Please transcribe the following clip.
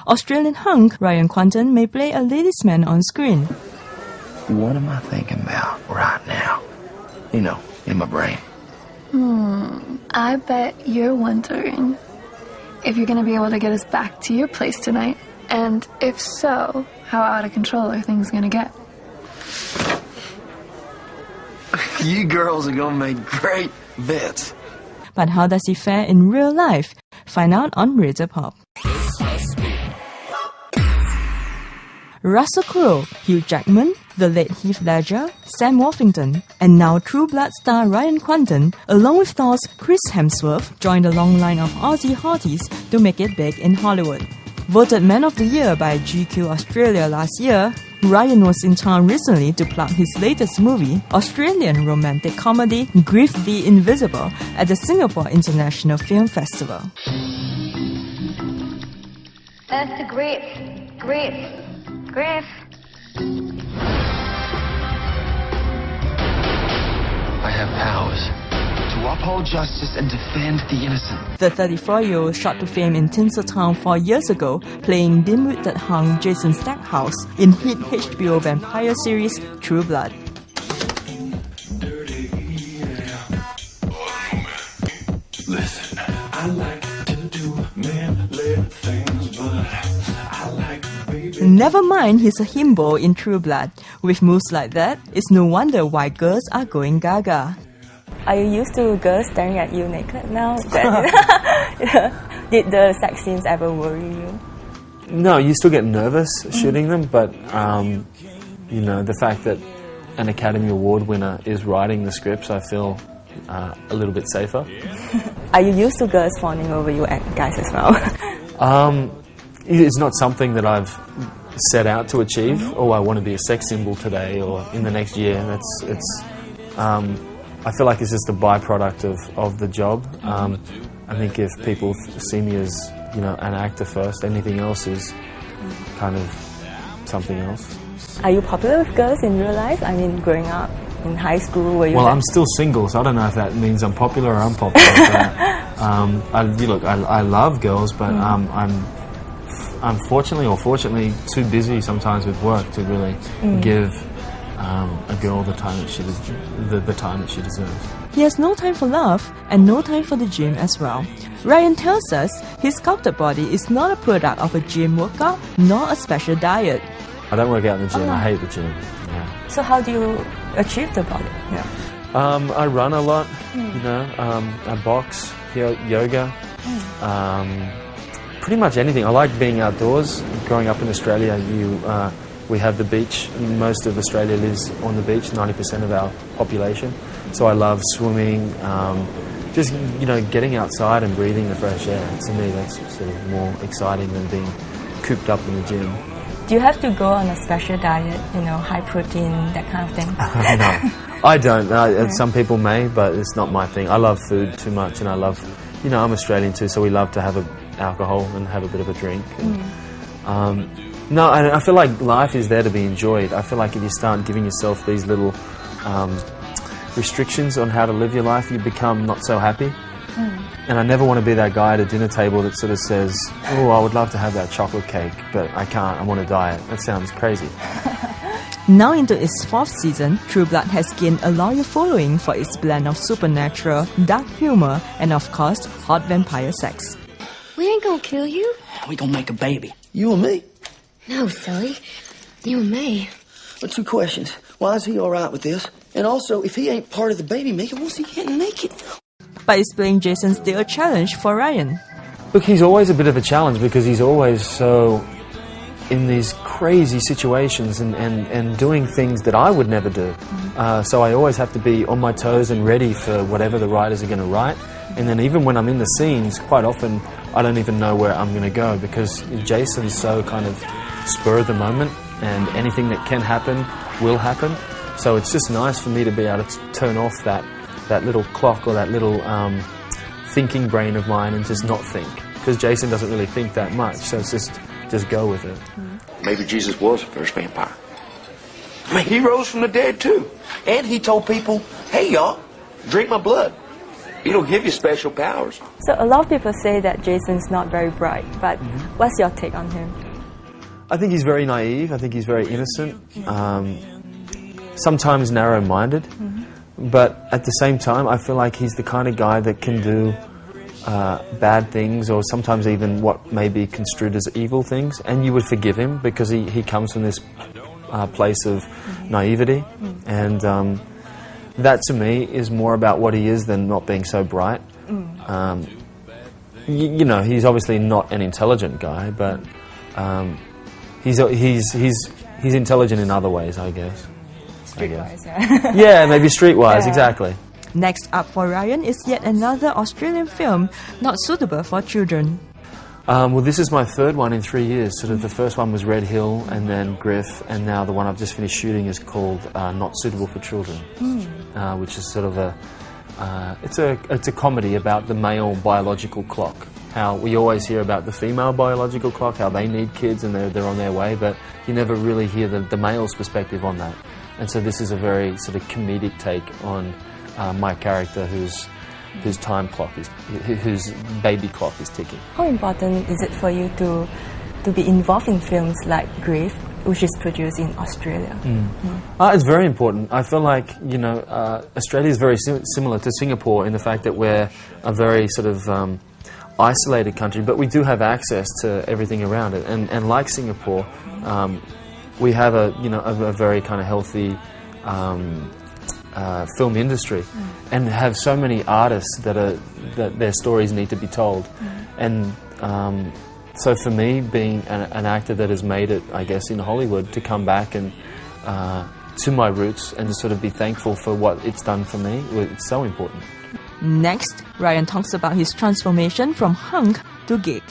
Australian hunk Ryan Kwanten may play a ladies' man on screen. What am I thinking about right now? You know, in my brain. I bet you're wondering if you're going to be able to get us back to your place tonight. And if so, how out of control are things going to get? You girls are gonna make great vets. But how does he fare in real life? Find out on Razor Pop. Russell Crowe, Hugh Jackman, the late Heath Ledger, Sam Worthington, and now True Blood star Ryan Kwanten, along with Thor's Chris Hemsworth, joined a long line of Aussie hotties to make it big in Hollywood. Voted Man of the Year by GQ Australia last year, Ryan was in town recently to plug his latest movie, Australian romantic comedy Grief the Invisible, at the Singapore International Film Festival. That's the grief. I have powers to uphold justice and defend the innocent. The 34-year-old shot to fame in Tinseltown 4 years ago, playing dim-witted hunk Jason Stackhouse in hit HBO vampire series True Blood. Listen, I like to do manly things, but I like baby. Never mind he's a himbo in True Blood. With moves like that, it's no wonder why girls are going gaga. Are you used to girls staring at you naked now? Did the sex scenes ever worry you? No, you still get nervous shooting them, but you know, the fact that an Academy Award winner is writing the scripts, I feel a little bit safer. Are you used to girls fawning over you and guys as well? It's not something that I've set out to achieve. Oh, I want to be a sex symbol today or in the next year. I feel like it's just a byproduct of the job. I think if people see me as, you know, an actor first, anything else is kind of something else. Are you popular with girls in real life? I mean, growing up in high school, were you? Well, I'm still single, so I don't know if that means I'm popular or unpopular. But, I love girls, but I'm unfortunately or fortunately too busy sometimes with work to really give a girl the time that she deserves. He has no time for love and no time for the gym as well. Ryan tells us his sculpted body is not a product of a gym workout nor a special diet. I don't work out in the gym. I hate the gym. Yeah. So how do you achieve the body? Yeah. I run a lot. You know, I box, yoga. Pretty much anything. I like being outdoors. Growing up in Australia, we have the beach. Most of Australia lives on the beach, 90% of our population. So I love swimming, just, you know, getting outside and breathing the fresh air. To me, that's sort of more exciting than being cooped up in the gym. Do you have to go on a special diet, you know, high protein, that kind of thing? No, I don't. Some people may, but it's not my thing. I love food too much, and I love, you know, I'm Australian too, so we love to have alcohol and have a bit of a drink. And, no, and I feel like life is there to be enjoyed. I feel like if you start giving yourself these little restrictions on how to live your life, you become not so happy. And I never want to be that guy at a dinner table that sort of says, oh, I would love to have that chocolate cake, but I can't, I'm on a diet. That sounds crazy. Now into its 4th season, True Blood has gained a loyal following for its blend of supernatural, dark humor, and of course, hot vampire sex. We ain't gonna kill you. We gonna make a baby. You and me. No, silly. You and me. But 2 questions. Why is he all right with this? And also, if he ain't part of the baby making, what's he getting naked? But is playing Jason still a challenge for Ryan? Look, he's always a bit of a challenge because he's always so in these crazy situations and doing things that I would never do. So I always have to be on my toes and ready for whatever the writers are going to write. And then even when I'm in the scenes, quite often I don't even know where I'm going to go because Jason is so kind of spur of the moment and anything that can happen will happen. So it's just nice for me to be able to turn off that little clock or that little thinking brain of mine and just not think. Because Jason doesn't really think that much, so it's just go with it. Maybe Jesus was the first vampire. I mean, he rose from the dead too. And he told people, hey y'all, drink my blood. It'll give you special powers. So a lot of people say that Jason's not very bright, but what's your take on him? I think he's very naive. I think he's very innocent. Sometimes narrow-minded. But at the same time, I feel like he's the kind of guy that can do bad things, or sometimes even what may be construed as evil things, and you would forgive him because he comes from this place of naivety. And that to me is more about what he is than not being so bright. You know, he's obviously not an intelligent guy, but he's intelligent in other ways, I guess. Streetwise, Yeah, maybe streetwise, exactly. Next up for Ryan is yet another Australian film not suitable for children. Well, this is my third one in 3 years. Sort of the first one was Red Hill, and then Griff, and now the one I've just finished shooting is called Not Suitable for Children, which is sort of it's a comedy about the male biological clock. How we always hear about the female biological clock, how they need kids and they're on their way, but you never really hear the male's perspective on that. And so this is a very sort of comedic take on my character whose time clock whose baby clock is ticking. How important is it for you to be involved in films like Grief, which is produced in Australia? It's very important. I feel like, you know, Australia is very similar to Singapore in the fact that we're a very sort of isolated country, but we do have access to everything around it. And like Singapore, we have a very kind of healthy film industry, and have so many artists that their stories need to be told. And so for me, being an actor that has made it, I guess, in Hollywood, to come back and to my roots and to sort of be thankful for what it's done for me, it's so important. Next, Ryan talks about his transformation from hunk to geek.